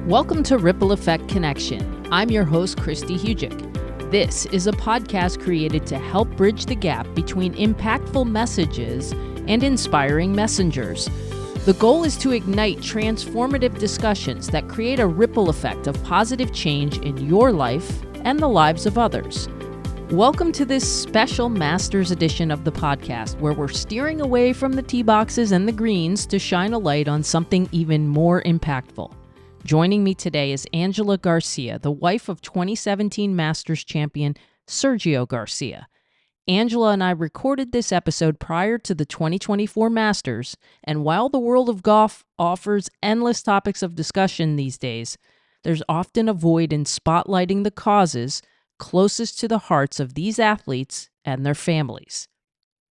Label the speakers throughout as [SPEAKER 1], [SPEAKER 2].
[SPEAKER 1] Welcome to Ripple Effect Connection. I'm your host, Christy Hugic. This is a podcast created to help bridge the gap between impactful messages and inspiring messengers. The goal is to ignite transformative discussions that create a ripple effect of positive change in your life and the lives of others. Welcome to this special Masters edition of the podcast, where we're steering away from the tee boxes and the greens to shine a light on something even more impactful. Joining me today is Angela Garcia, the wife of 2017 Masters champion Sergio Garcia. Angela and I recorded this episode prior to the 2024 Masters, and while the world of golf offers endless topics of discussion these days, there's often a void in spotlighting the causes closest to the hearts of these athletes and their families.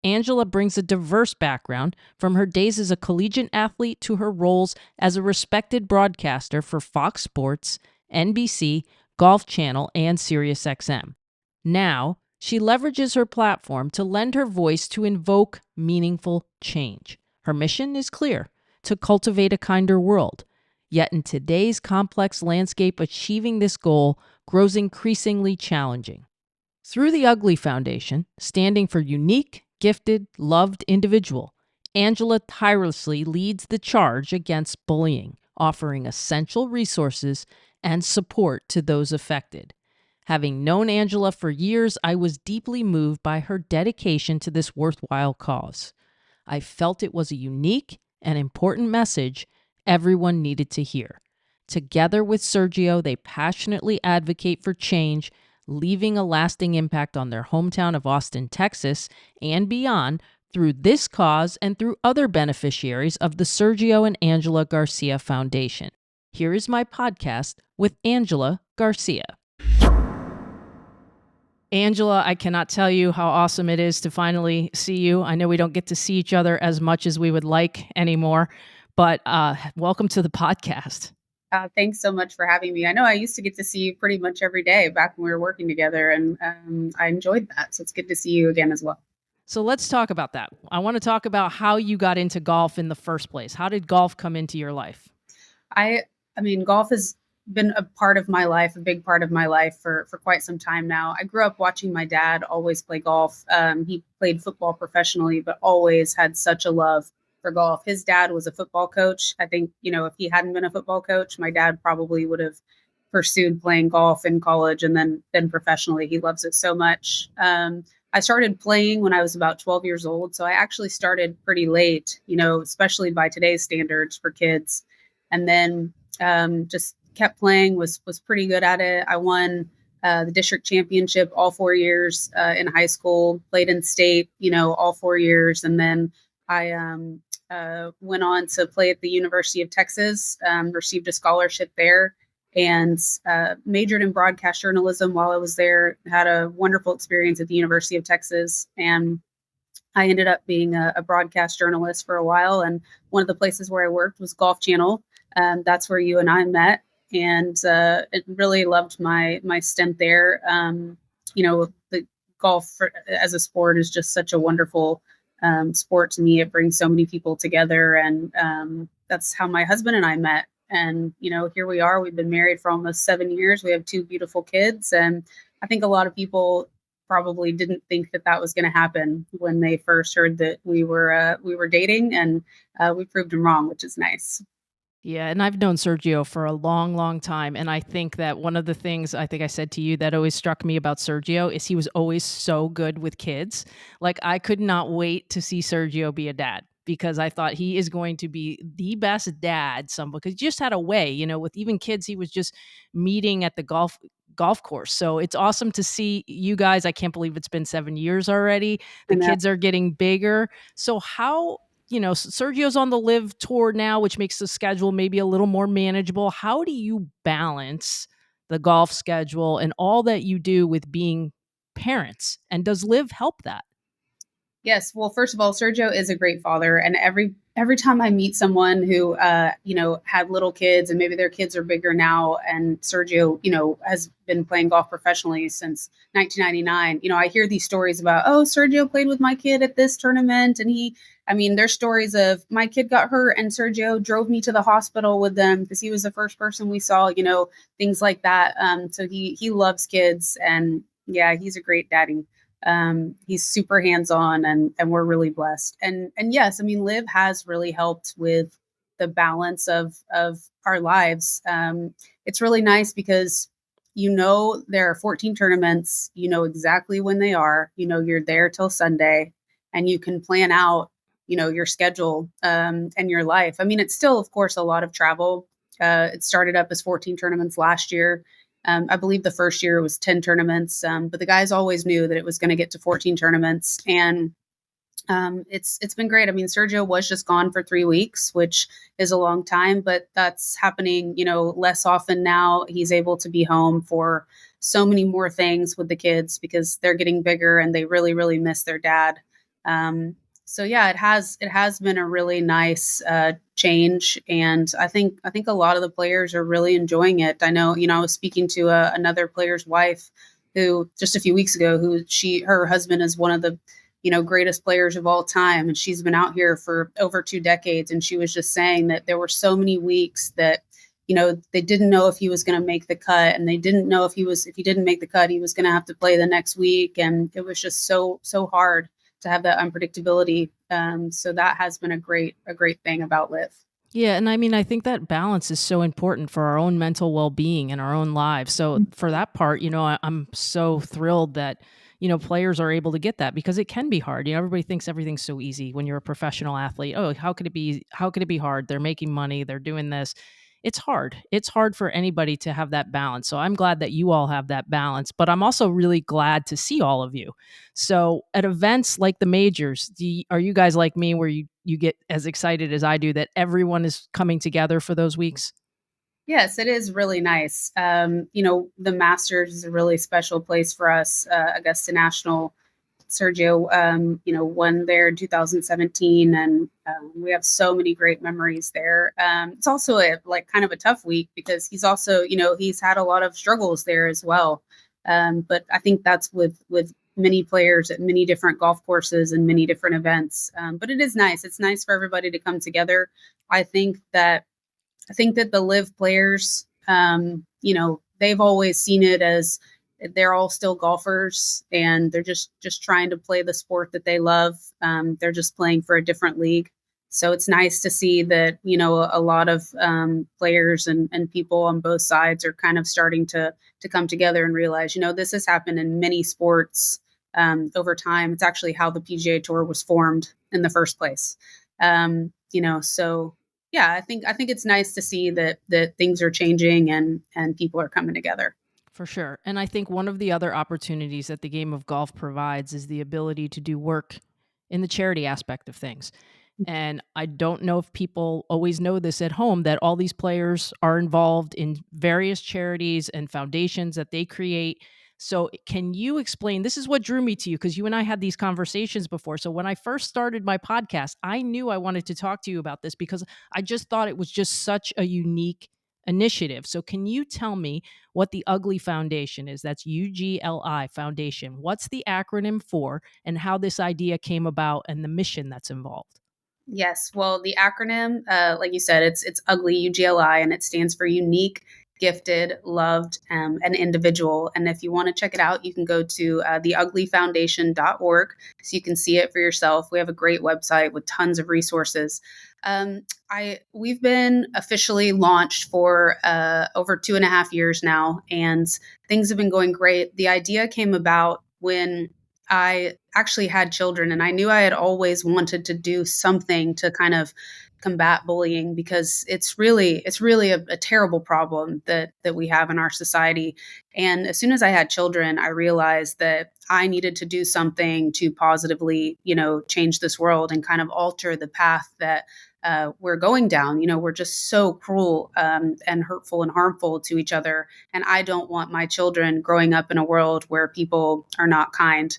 [SPEAKER 1] Angela brings a diverse background, from her days as a collegiate athlete to her roles as a respected broadcaster for Fox Sports, NBC, Golf Channel, and SiriusXM. Now, she leverages her platform to lend her voice to invoke meaningful change. Her mission is clear: to cultivate a kinder world. Yet in today's complex landscape, achieving this goal grows increasingly challenging. Through the UGLI Foundation, standing for unique, gifted, loved individual, Angela tirelessly leads the charge against bullying, offering essential resources and support to those affected. Having known Angela for years, I was deeply moved by her dedication to this worthwhile cause. I felt it was a unique and important message everyone needed to hear. Together with Sergio, they passionately advocate for change, leaving a lasting impact on their hometown of Austin, Texas, and beyond through this cause and through other beneficiaries of the Sergio and Angela Garcia Foundation. Here is my podcast with Angela Garcia. Angela, I cannot tell you how awesome it is to finally see you. I know we don't get to see each other as much as we would like anymore, but welcome to the podcast.
[SPEAKER 2] Thanks so much for having me. I know I used to get to see you pretty much every day back when we were working together, and I enjoyed that. So it's good to see you again as well.
[SPEAKER 1] So let's talk about that. I want to talk about how you got into golf in the first place. How did golf come into your life?
[SPEAKER 2] I mean, golf has been a part of my life, a big part of my life for quite some time now. I grew up watching my dad always play golf. He played football professionally, but always had such a love for golf. His dad was a football coach. I think, if he hadn't been a football coach, my dad probably would have pursued playing golf in college and then professionally. He loves it so much. I started playing when I was about 12 years old. So I actually started pretty late, especially by today's standards for kids. And then just kept playing, was pretty good at it. I won the district championship all 4 years in high school, played in state, all 4 years. And then I went on to play at the University of Texas, received a scholarship there, and majored in broadcast journalism while I was there. Had a wonderful experience at the University of Texas, and I ended up being a broadcast journalist for a while. And one of the places where I worked was Golf Channel. That's where you and I met, and it really loved my stint there. The golf as a sport is just such a wonderful sport to me. It brings so many people together, and that's how my husband and I met. And here we are. We've been married for almost 7 years. We have 2 beautiful kids, and I think a lot of people probably didn't think that was going to happen when they first heard that we were dating, and we proved them wrong, which is nice.
[SPEAKER 1] Yeah, and I've known Sergio for a long, long time, and I think that one of the things I think I said to you that always struck me about Sergio is he was always so good with kids. Like, I could not wait to see Sergio be a dad, because I thought he is going to be the best dad, because he just had a way, with even kids he was just meeting at the golf course. So it's awesome to see you guys. I can't believe it's been 7 years already. The kids are getting bigger. So how... Sergio's on the Live Tour now, which makes the schedule maybe a little more manageable. How do you balance the golf schedule and all that you do with being parents? And does Live help that?
[SPEAKER 2] Yes. Well, first of all, Sergio is a great father, and every every time I meet someone who, had little kids and maybe their kids are bigger now, and Sergio, has been playing golf professionally since 1999, I hear these stories about, oh, Sergio played with my kid at this tournament. And there's stories of my kid got hurt and Sergio drove me to the hospital with them because he was the first person we saw, things like that. So he loves kids, and yeah, he's a great daddy. He's super hands-on, and we're really blessed. And yes, Liv has really helped with the balance of our lives. It's really nice because there are 14 tournaments, exactly when they are, you're there till Sunday, and you can plan out, your schedule, and your life. It's still, of course, a lot of travel. It started up as 14 tournaments last year. I believe the first year was 10 tournaments, but the guys always knew that it was going to get to 14 tournaments. And it's been great. Sergio was just gone for 3 weeks, which is a long time, but that's happening, less often now. He's able to be home for so many more things with the kids because they're getting bigger and they really, really miss their dad. So yeah, it has been a really nice change, and I think a lot of the players are really enjoying it. I know, I was speaking to another player's wife who just a few weeks ago, her husband is one of the greatest players of all time, and she's been out here for over 2 decades, and she was just saying that there were so many weeks that they didn't know if he was going to make the cut, and they didn't know if he didn't make the cut, he was going to have to play the next week, and it was just so hard to have that unpredictability. So that has been a great thing about Liv.
[SPEAKER 1] Yeah, and I think that balance is so important for our own mental well-being and our own lives. So for that part, I'm so thrilled that players are able to get that, because it can be hard. Everybody thinks everything's so easy when you're a professional athlete. Oh, how could it be hard? They're making money, they're doing this. It's hard. It's hard for anybody to have that balance. So I'm glad that you all have that balance, but I'm also really glad to see all of you. So at events like the majors, are you guys like me where you get as excited as I do that everyone is coming together for those weeks?
[SPEAKER 2] Yes, it is really nice. The Masters is a really special place for us. Augusta National, Sergio, won there in 2017, and we have so many great memories there. It's also kind of a tough week because he's also, he's had a lot of struggles there as well. But I think that's with many players at many different golf courses and many different events. But it is nice. It's nice for everybody to come together. I think that the Live players, they've always seen it as they're all still golfers, and they're just trying to play the sport that they love. They're just playing for a different league. So it's nice to see that, a lot of players and people on both sides are kind of starting to come together and realize, this has happened in many sports over time. It's actually how the PGA Tour was formed in the first place. So yeah, I think it's nice to see that things are changing and people are coming together.
[SPEAKER 1] For sure. And I think one of the other opportunities that the game of golf provides is the ability to do work in the charity aspect of things. And I don't know if people always know this at home, that all these players are involved in various charities and foundations that they create. So can you explain, this is what drew me to you, because you and I had these conversations before. So when I first started my podcast, I knew I wanted to talk to you about this because I just thought it was just such a unique initiative. So can you tell me what the UGLI Foundation is? That's UGLI Foundation. What's the acronym for, and how this idea came about and the mission that's involved?
[SPEAKER 2] Yes. Well, the acronym, like you said, it's UGLI, UGLI, and it stands for Unique, Gifted, Loved, and Individual. And if you want to check it out, you can go to theuglifoundation.org so you can see it for yourself. We have a great website with tons of resources. We've been officially launched for over 2.5 years now, and things have been going great. The idea came about when I actually had children, and I knew I had always wanted to do something to kind of combat bullying, because it's really a terrible problem that we have in our society. And as soon as I had children, I realized that I needed to do something to positively, change this world and kind of alter the path that we're going down. We're just so cruel and hurtful and harmful to each other. And I don't want my children growing up in a world where people are not kind.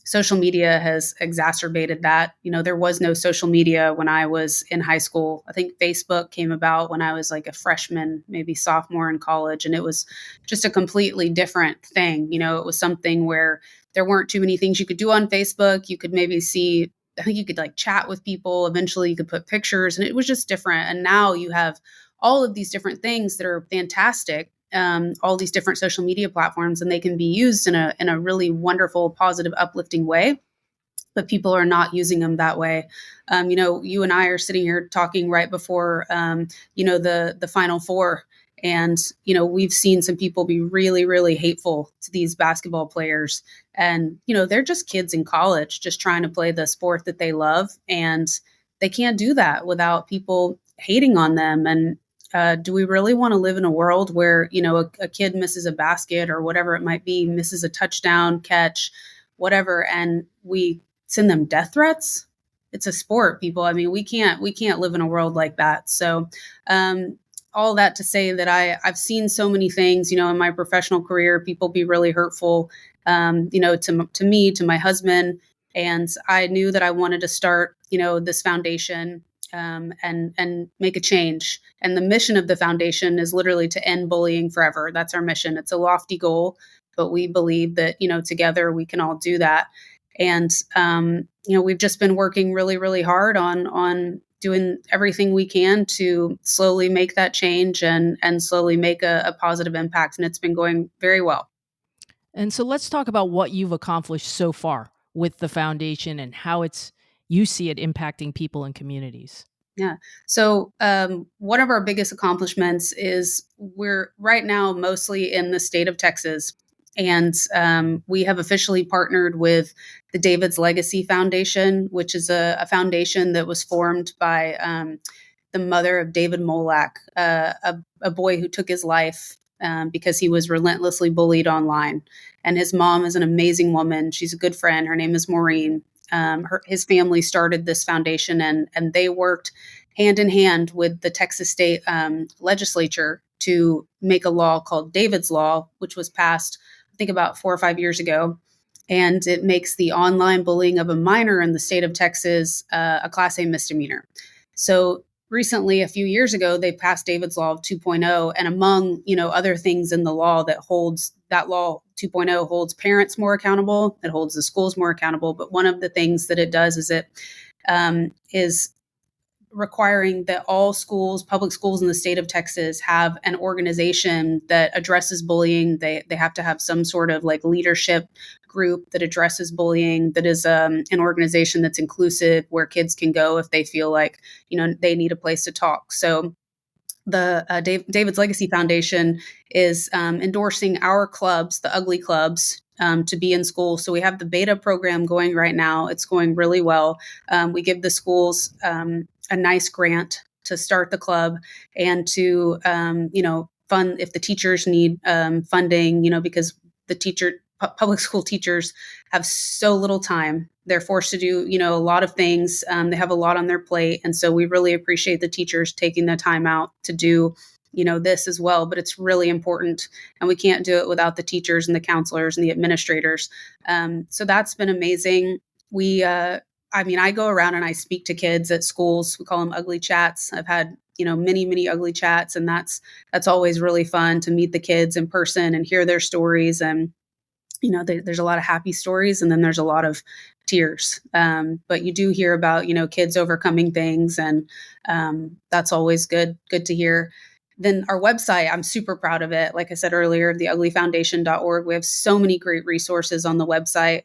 [SPEAKER 2] social media has exacerbated that. There was no social media when I was in high school. I think Facebook came about when I was like a freshman, maybe sophomore in college, and it was just a completely different thing. It was something where there weren't too many things you could do on Facebook. You could maybe see, I think you could like chat with people. Eventually you could put pictures, and it was just different. And now you have all of these different things that are fantastic, all these different social media platforms, and they can be used in a really wonderful, positive, uplifting way. But people are not using them that way. You and I are sitting here talking right before, the Final Four. And, we've seen some people be really, really hateful to these basketball players. And, they're just kids in college just trying to play the sport that they love. And they can't do that without people hating on them. And do we really want to live in a world where, a kid misses a basket or whatever it might be, misses a touchdown catch, whatever, and we send them death threats? It's a sport, people. I mean, we can't live in a world like that. So, all that to say that I've seen so many things, in my professional career, people be really hurtful, to me, to my husband. And I knew that I wanted to start, this foundation, and make a change. And the mission of the foundation is literally to end bullying forever. That's our mission. It's a lofty goal, but we believe that, together we can all do that. And, we've just been working really, really hard on doing everything we can to slowly make that change and slowly make a positive impact. And it's been going very well.
[SPEAKER 1] And so let's talk about what you've accomplished so far with the foundation and how you see it impacting people and communities.
[SPEAKER 2] Yeah. So one of our biggest accomplishments is we're right now mostly in the state of Texas. And we have officially partnered with the David's Legacy Foundation, which is a foundation that was formed by the mother of David Molak, a boy who took his life because he was relentlessly bullied online. And his mom is an amazing woman. She's a good friend. Her name is Maureen. His family started this foundation, and they worked hand in hand with the Texas state legislature to make a law called David's Law, which was passed, I think, about 4 or 5 years ago. And it makes the online bullying of a minor in the state of Texas a Class A misdemeanor. So recently, a few years ago, they passed David's Law 2.0, and among other things in the law that law 2.0 holds parents more accountable. It holds the schools more accountable. But one of the things that it does is it is requiring that all schools, public schools in the state of Texas, have an organization that addresses bullying. They have to have some sort of like leadership group that addresses bullying, that is an organization that's inclusive, where kids can go if they feel like, they need a place to talk. So the David's Legacy Foundation is endorsing our clubs, the UGLI clubs, to be in school. So we have the beta program going right now. It's going really well. We give the schools a nice grant to start the club and to, fund if the teachers need funding, because public school teachers have so little time. They're forced to do, a lot of things. They have a lot on their plate. And so we really appreciate the teachers taking the time out to do, this as well. But it's really important, and we can't do it without the teachers and the counselors and the administrators. So that's been amazing. I go around and I speak to kids at schools. We call them ugly chats. I've had, many, many ugly chats, and that's always really fun to meet the kids in person and hear their stories. And, there's a lot of happy stories, and then there's a lot of tears. But you do hear about, kids overcoming things, and that's always good to hear. Then our website, I'm super proud of it. Like I said earlier, theuglifoundation.org. We have so many great resources on the website.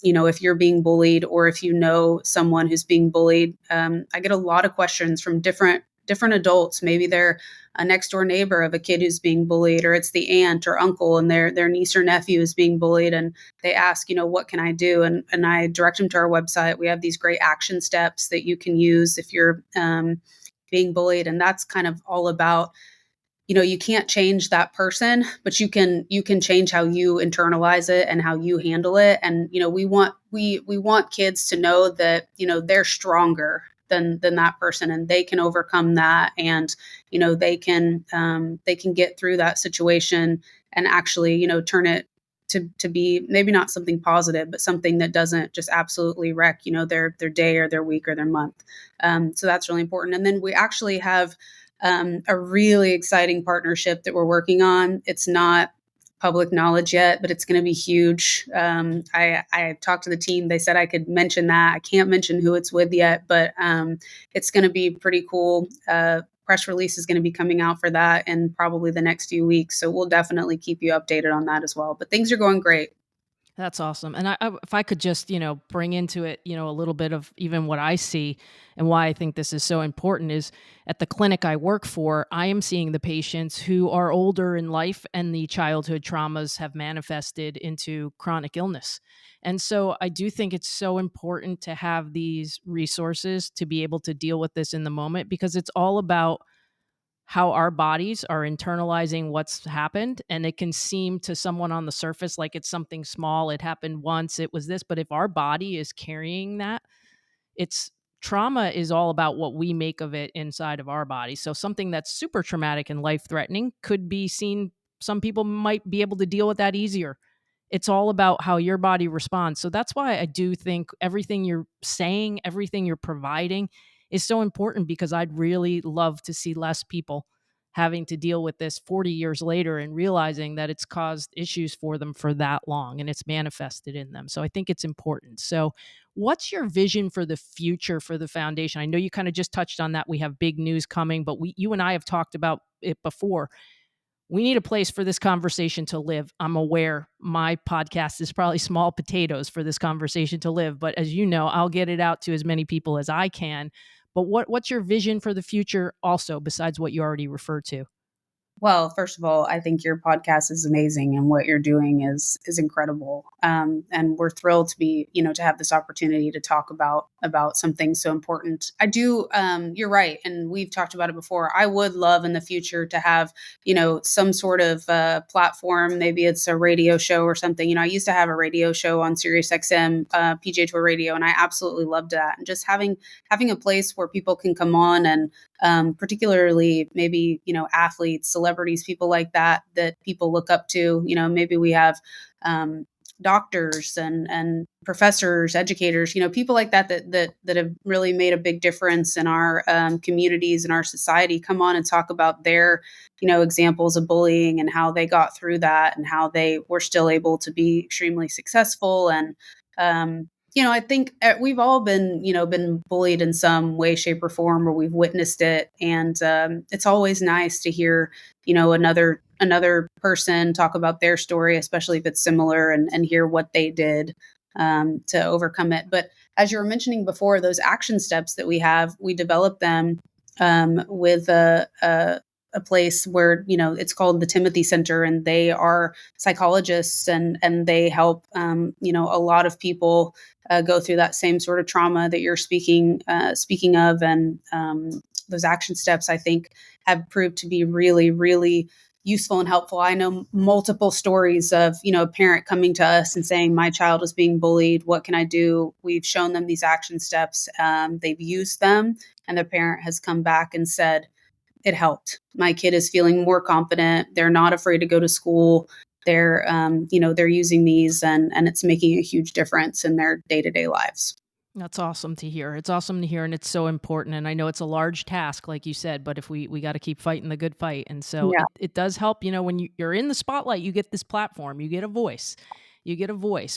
[SPEAKER 2] If you're being bullied, or if you know someone who's being bullied, I get a lot of questions from different adults. Maybe they're a next door neighbor of a kid who's being bullied, or it's the aunt or uncle and their niece or nephew is being bullied. And they ask, what can I do? And I direct them to our website. We have these great action steps that you can use if you're being bullied. And that's kind of all about, you can't change that person, but you can change how you internalize it and how you handle it. And, we want kids to know that, they're stronger than that person, and they can overcome that. And, they can get through that situation and actually, turn it to be maybe not something positive, but something that doesn't just absolutely wreck, their day or their week or their month. So that's really important. And then we actually have a really exciting partnership that we're working on. It's not public knowledge yet, but it's going to be huge. I talked to the team. They said I could mention that. I can't mention who it's with yet, but it's going to be pretty cool. Press release is going to be coming out for that in probably the next few weeks. So we'll definitely keep you updated on that as well. But things are going great.
[SPEAKER 1] That's awesome. And if I could just, bring into it, a little bit of even what I see and why I think this is so important is at the clinic I work for, I am seeing the patients who are older in life and the childhood traumas have manifested into chronic illness. And so I do think it's so important to have these resources to be able to deal with this in the moment, because it's all about how our bodies are internalizing what's happened. And it can seem to someone on the surface like it's something small. It happened once, it was this. But if our body is carrying that, it's trauma is all about what we make of it inside of our body. So something that's super traumatic and life threatening could be seen, some people might be able to deal with that easier. It's all about how your body responds. So that's why I do think everything you're saying, everything you're providing is so important, because I'd really love to see less people having to deal with this 40 years later and realizing that it's caused issues for them for that long and it's manifested in them. So I think it's important. So what's your vision for the future for the foundation? I know you kind of just touched on that. We have big news coming, but you and I have talked about it before. We need a place for this conversation to live. I'm aware my podcast is probably small potatoes for this conversation to live, but as you know, I'll get it out to as many people as I can. But what's your vision for the future also, besides what you already referred to?
[SPEAKER 2] Well, first of all, I think your podcast is amazing, and what you're doing is incredible. And we're thrilled to be, to have this opportunity to talk about something so important. I do. You're right, and we've talked about it before. I would love in the future to have, some sort of platform. Maybe it's a radio show or something. I used to have a radio show on Sirius XM, PJ Tour Radio, and I absolutely loved that. And just having a place where people can come on and particularly maybe, athletes, celebrities, people like that people look up to. Maybe we have doctors and professors, educators, people like that have really made a big difference in our communities and our society come on and talk about their, examples of bullying and how they got through that and how they were still able to be extremely successful. And I think we've all been bullied in some way, shape, or form, or we've witnessed it. And it's always nice to hear, another person talk about their story, especially if it's similar, and hear what they did to overcome it. But as you were mentioning before, those action steps that we developed them with a place where, it's called the Timothy Center, and they are psychologists and they help, a lot of people go through that same sort of trauma that you're speaking of. And those action steps, I think, have proved to be really, really useful and helpful. I know multiple stories of, a parent coming to us and saying, my child is being bullied. What can I do? We've shown them these action steps. They've used them, and the parent has come back and said, it helped. My kid is feeling more confident. They're not afraid to go to school. They're, they're using these, and it's making a huge difference in their day-to-day lives.
[SPEAKER 1] That's awesome to hear. It's awesome to hear, and it's so important. And I know it's a large task, like you said, but if we got to keep fighting the good fight. And so
[SPEAKER 2] Yeah.
[SPEAKER 1] it does help, when you're in the spotlight, you get this platform, you get a voice,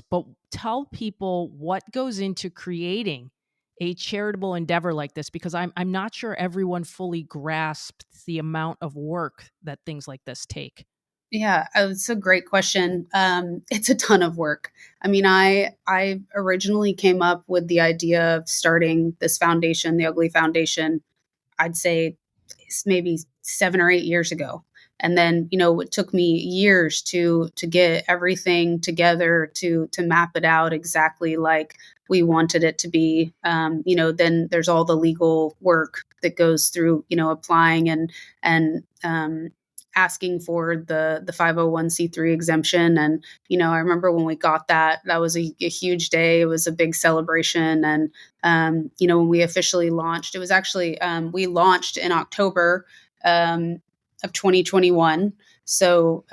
[SPEAKER 1] but tell people what goes into creating a charitable endeavor like this, because I'm not sure everyone fully grasps the amount of work that things like this take.
[SPEAKER 2] Yeah, it's a great question. It's a ton of work. I mean, I originally came up with the idea of starting this foundation, the UGLI Foundation, I'd say maybe 7 or 8 years ago. And then, it took me years to get everything together, to map it out exactly like we wanted it to be. Then there's all the legal work that goes through, applying and asking for the 501c3 exemption. And, I remember when we got that was a huge day. It was a big celebration. And, when we officially launched, it was actually, we launched in October of 2021. So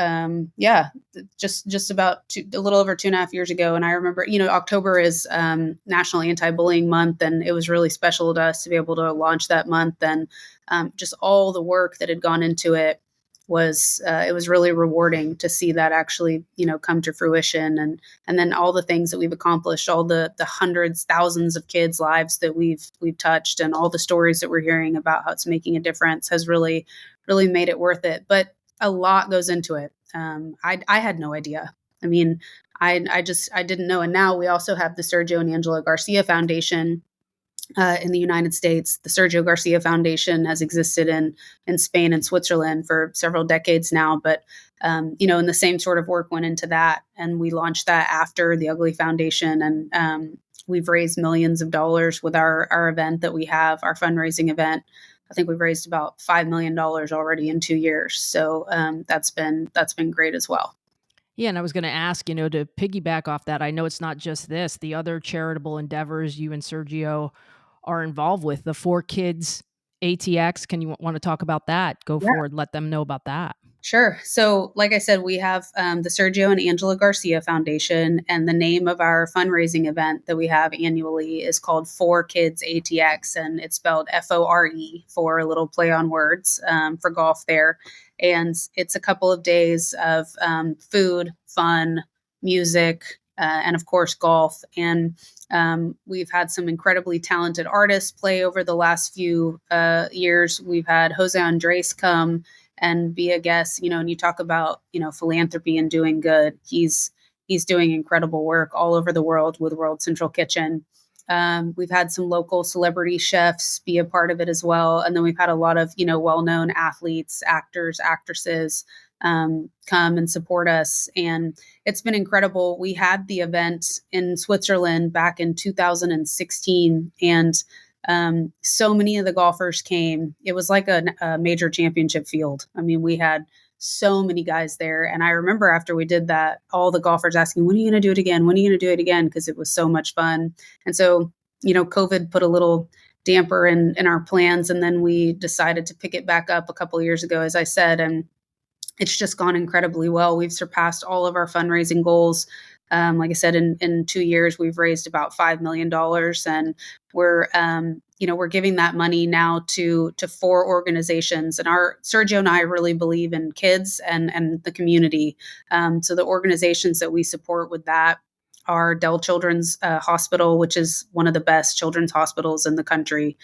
[SPEAKER 2] yeah, just about a little over 2.5 years ago. And I remember, October is National Anti-Bullying Month, and it was really special to us to be able to launch that month. And just all the work that had gone into it was really rewarding to see that actually, come to fruition. And then all the things that we've accomplished, all the hundreds, thousands of kids' lives that we've touched, and all the stories that we're hearing about how it's making a difference has really, really made it worth it. But a lot goes into it. I had no idea. I mean, I didn't know. And now we also have the Sergio and Angela Garcia Foundation in the United States. The Sergio Garcia Foundation has existed in Spain and Switzerland for several decades now. But and the same sort of work went into that, and we launched that after the UGLI Foundation, and we've raised millions of dollars with our event that we have, our fundraising event. I think we've raised about $5 million already in 2 years. So that's been great as well.
[SPEAKER 1] Yeah, and I was going to ask, to piggyback off that, I know it's not just this, the other charitable endeavors you and Sergio are involved with, the 4Kids ATX. Can you want to talk about that? Go forward, let them know about that.
[SPEAKER 2] Sure. So, like I said, we have the Sergio and Angela Garcia Foundation, and the name of our fundraising event that we have annually is called 4Kids ATX, and it's spelled FORE for a little play on words for golf there. And it's a couple of days of food, fun, music, and of course, golf. And we've had some incredibly talented artists play over the last few years. We've had Jose Andres come and be a guest, and you talk about, philanthropy and doing good. He's doing incredible work all over the world with World Central Kitchen. We've had some local celebrity chefs be a part of it as well. And then we've had a lot of, well-known athletes, actors, actresses come and support us. And it's been incredible. We had the event in Switzerland back in 2016, and so many of the golfers came. It was like a major championship field. I mean, we had so many guys there. And I remember after we did that, all the golfers asking, when are you going to do it again? When are you going to do it again? Because it was so much fun. And so, COVID put a little damper in our plans. And then we decided to pick it back up a couple of years ago, as I said, and it's just gone incredibly well. We've surpassed all of our fundraising goals. Like I said, in 2 years, we've raised about $5 million, and we're giving that money now to 4 organizations. And Sergio and I really believe in kids and the community. So the organizations that we support with that are Dell Children's Hospital, which is one of the best children's hospitals in the country.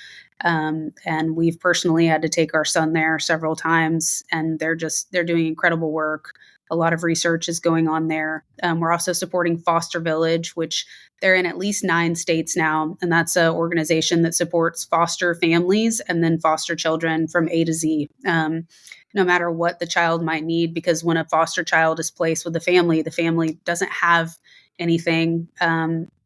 [SPEAKER 2] And we've personally had to take our son there several times, and they're doing incredible work. A lot of research is going on there. We're also supporting Foster Village, which they're in at least 9 states now. And that's an organization that supports foster families and then foster children from A to Z, no matter what the child might need. Because when a foster child is placed with the family doesn't have anything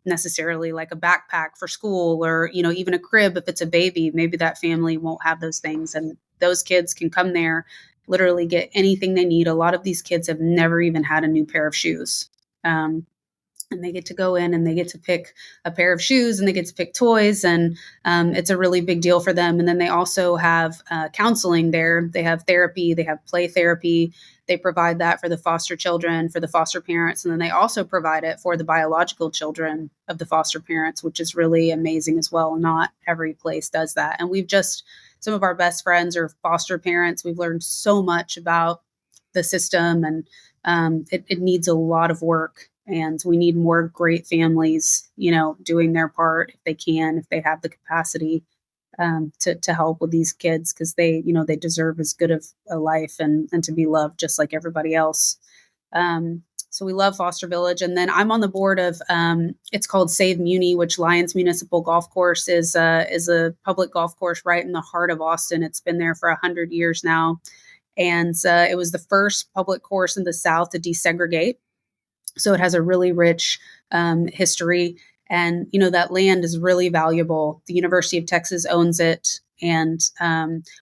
[SPEAKER 2] necessarily like a backpack for school, or, even a crib if it's a baby. Maybe that family won't have those things. And those kids can come there, literally get anything they need. A lot of these kids have never even had a new pair of shoes. And they get to go in and they get to pick a pair of shoes, and they get to pick toys. And it's a really big deal for them. And then they also have counseling there. They have therapy, they have play therapy. They provide that for the foster children, for the foster parents. And then they also provide it for the biological children of the foster parents, which is really amazing as well. Not every place does that. And some of our best friends are foster parents. We've learned so much about the system, and it needs a lot of work. And we need more great families, doing their part if they can, if they have the capacity to help with these kids, because they deserve as good of a life and to be loved just like everybody else. So we love Foster Village. And then I'm on the board of, it's called Save Muni, which Lions Municipal Golf Course is a public golf course right in the heart of Austin. It's been there for 100 years now. And it was the first public course in the South to desegregate. So it has a really rich history. And, that land is really valuable. The University of Texas owns it. And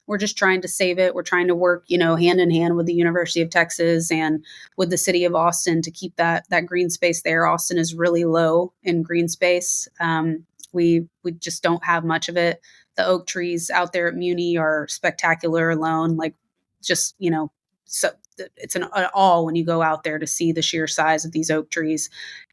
[SPEAKER 2] we're just trying to save it. We're trying to work, hand in hand with the University of Texas and with the city of Austin to keep that green space there. Austin is really low in green space. We just don't have much of it. The oak trees out there at Muni are spectacular alone, like just, so it's an awe when you go out there to see the sheer size of these oak trees.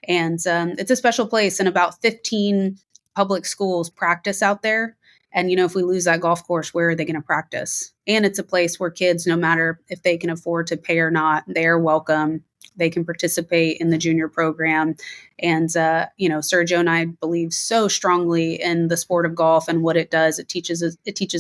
[SPEAKER 2] And it's a special place, and about 15 public schools practice out there. And, if we lose that golf course, where are they going to practice? And it's a place where kids, no matter if they can afford to pay or not, they're welcome. They can participate in the junior program. And, Sergio and I believe so strongly in the sport of golf and what it does. It teaches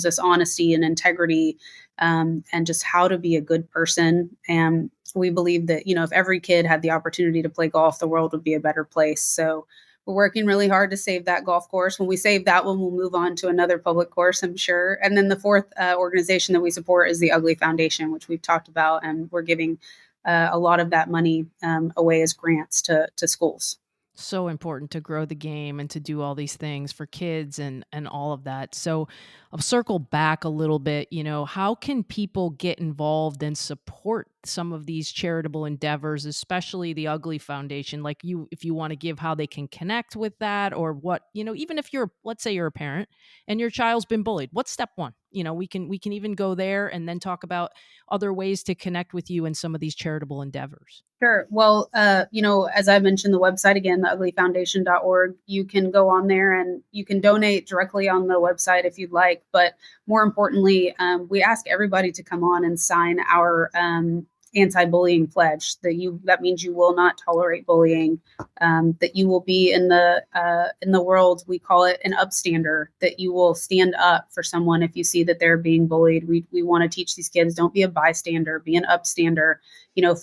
[SPEAKER 2] us honesty and integrity, and just how to be a good person. And we believe that, if every kid had the opportunity to play golf, the world would be a better place. So we're working really hard to save that golf course. When we save that one, we'll move on to another public course, I'm sure. And then the fourth organization that we support is the UGLI Foundation, which we've talked about, and we're giving a lot of that money away as grants to schools.
[SPEAKER 1] So important to grow the game and to do all these things for kids and all of that. So I'll circle back a little bit, how can people get involved and support some of these charitable endeavors, especially the UGLI Foundation? Like if you want to give how they can connect with that, or what, even if let's say you're a parent and your child's been bullied, what's step one? We can even go there and then talk about other ways to connect with you in some of these charitable endeavors.
[SPEAKER 2] Sure. Well, as I mentioned, the website again, theuglyfoundation.org, you can go on there and you can donate directly on the website if you'd like. But more importantly, we ask everybody to come on and sign our anti-bullying pledge. That means you will not tolerate bullying. That you will be in the world, we call it an upstander. That you will stand up for someone if you see that they're being bullied. We want to teach these kids, don't be a bystander, be an upstander.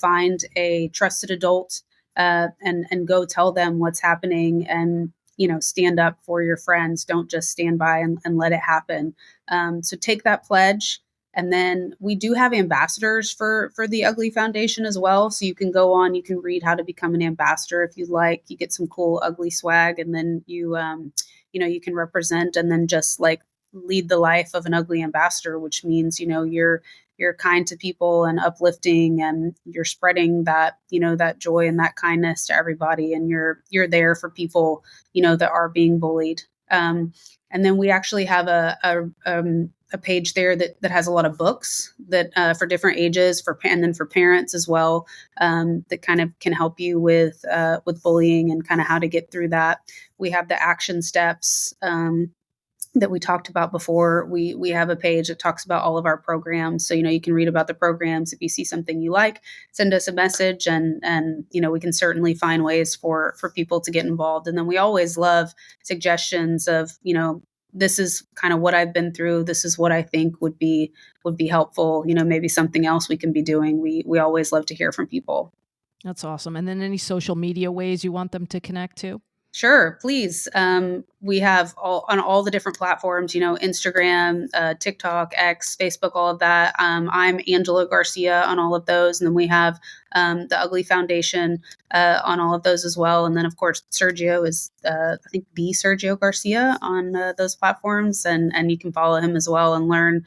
[SPEAKER 2] Find a trusted adult and go tell them what's happening, and stand up for your friends. Don't just stand by and let it happen. So take that pledge. And then we do have ambassadors for the UGLI Foundation as well. So you can go on, you can read how to become an ambassador if you'd like. You get some cool UGLI swag, and then you can represent and then just like lead the life of an UGLI ambassador, which means, you're kind to people and uplifting, and you're spreading that, that joy and that kindness to everybody. And you're there for people, that are being bullied. And then we actually have a page there that has a lot of books that for different ages, and then for parents as well, that kind of can help you with bullying and kind of how to get through that. We have the action steps that we talked about before. We have a page that talks about all of our programs. So, you can read about the programs. If you see something you like, send us a message, and we can certainly find ways for people to get involved. And then we always love suggestions of, this is kind of what I've been through. This is what I think would be helpful. Maybe something else we can be doing. We always love to hear from people.
[SPEAKER 1] That's awesome. And then any social media ways you want them to connect to?
[SPEAKER 2] Sure, please. We have on all the different platforms, Instagram, TikTok, X, Facebook, all of that. I'm Angela Garcia on all of those. And then we have the UGLI Foundation on all of those as well. And then, of course, Sergio is, I think, the Sergio Garcia on those platforms. And you can follow him as well and learn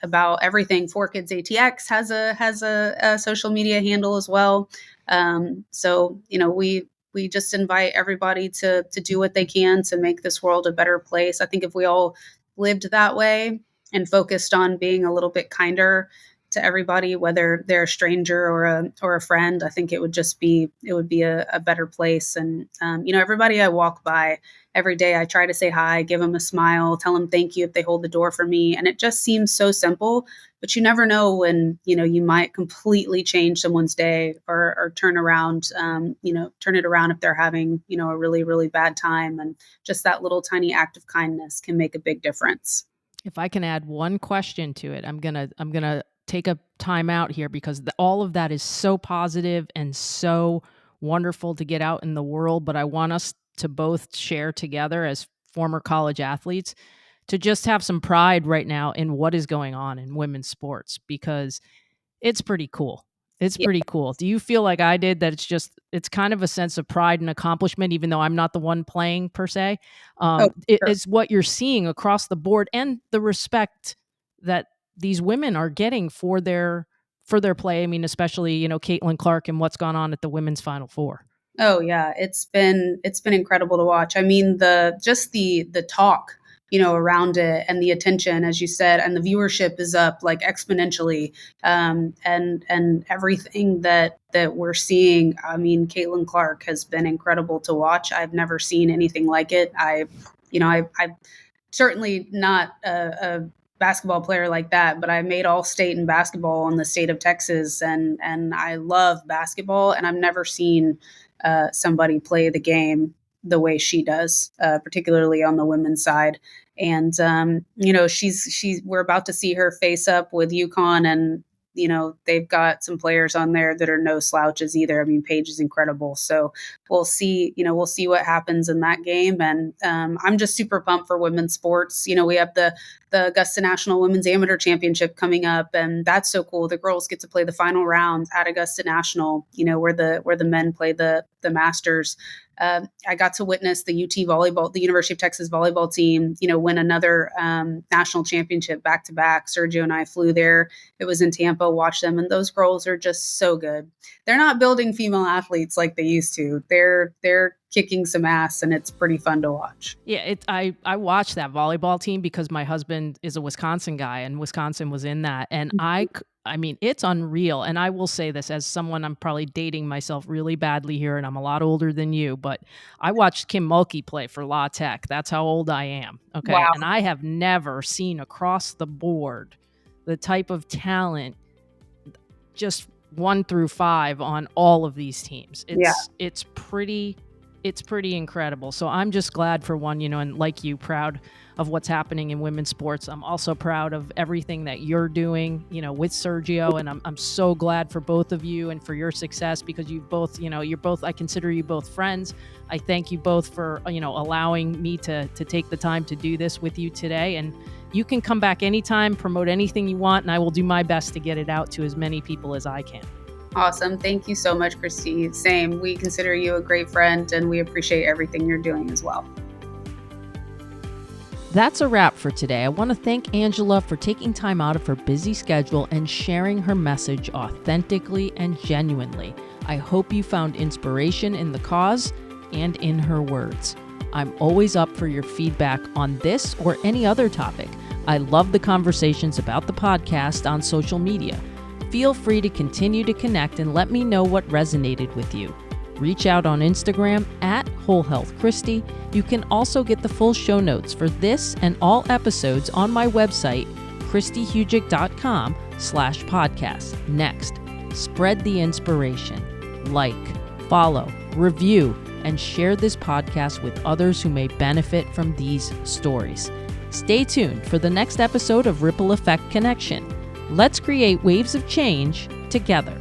[SPEAKER 2] about everything. 4Kids ATX has a social media handle as well. So, we just invite everybody to do what they can to make this world a better place. I think if we all lived that way and focused on being a little bit kinder to everybody, whether they're a stranger or a friend, I think it would be a better place. And, everybody I walk by every day, I try to say hi, give them a smile, tell them thank you if they hold the door for me. And it just seems so simple, but you never know when, you might completely change someone's day or turn around, turn it around if they're having, a really, really bad time. And just that little tiny act of kindness can make a big difference.
[SPEAKER 1] If I can add one question to it, I'm gonna take a time out here, because all of that is so positive and so wonderful to get out in the world. But I want us to both share together as former college athletes to just have some pride right now in what is going on in women's sports, because it's pretty cool. It's pretty cool. Do you feel like I did, that it's kind of a sense of pride and accomplishment, even though I'm not the one playing per se? It's what you're seeing across the board, and the respect that these women are getting for their play. I mean, especially, Caitlin Clark and what's gone on at the women's Final Four.
[SPEAKER 2] Oh yeah, it's been incredible to watch. I mean, the talk around it, and the attention, as you said, and the viewership is up like exponentially. And everything that we're seeing, I mean, Caitlin Clark has been incredible to watch. I've never seen anything like it. I'm certainly not a basketball player like that, but I made All-State in basketball in the state of Texas, and I love basketball, and I've never seen somebody play the game the way she does, particularly on the women's side. And we're about to see her face up with UConn, and they've got some players on there that are no slouches either. I mean, Paige is incredible. So we'll see what happens in that game. And I'm just super pumped for women's sports. We have the Augusta National Women's Amateur Championship coming up, and that's so cool. The girls get to play the final round at Augusta National, where the men play the Masters. I got to witness the the University of Texas volleyball team, win another national championship back to back. Sergio and I flew there. It was in Tampa, watched them, and those girls are just so good. They're not building female athletes like they used to. They're kicking some ass, and it's pretty fun to watch.
[SPEAKER 1] Yeah, I watched that volleyball team because my husband is a Wisconsin guy, and Wisconsin was in that, and I mean, it's unreal. And I will say this as someone, I'm probably dating myself really badly here, and I'm a lot older than you, but I watched Kim Mulkey play for La Tech. That's how old I am. Okay.
[SPEAKER 2] Wow.
[SPEAKER 1] And I have never seen across the board the type of talent, just 1 through 5 on all of these teams. It's pretty incredible. So I'm just glad for one, and like you, proud of what's happening in women's sports. I'm also proud of everything that you're doing, with Sergio. And I'm so glad for both of you and for your success, because you've both, I consider you both friends. I thank you both for, allowing me to take the time to do this with you today. And you can come back anytime, promote anything you want, and I will do my best to get it out to as many people as I can.
[SPEAKER 2] Awesome. Thank you so much, Christy. Same. We consider you a great friend, and we appreciate everything you're doing as well.
[SPEAKER 1] That's a wrap for today. I want to thank Angela for taking time out of her busy schedule and sharing her message authentically and genuinely. I hope you found inspiration in the cause and in her words. I'm always up for your feedback on this or any other topic. I love the conversations about the podcast on social media. Feel free to continue to connect and let me know what resonated with you. Reach out on Instagram at Whole Health Christy. You can also get the full show notes for this and all episodes on my website, christyhugic.com/podcast. Next, spread the inspiration. Like, follow, review, and share this podcast with others who may benefit from these stories. Stay tuned for the next episode of Ripple Effect Connection. Let's create waves of change together.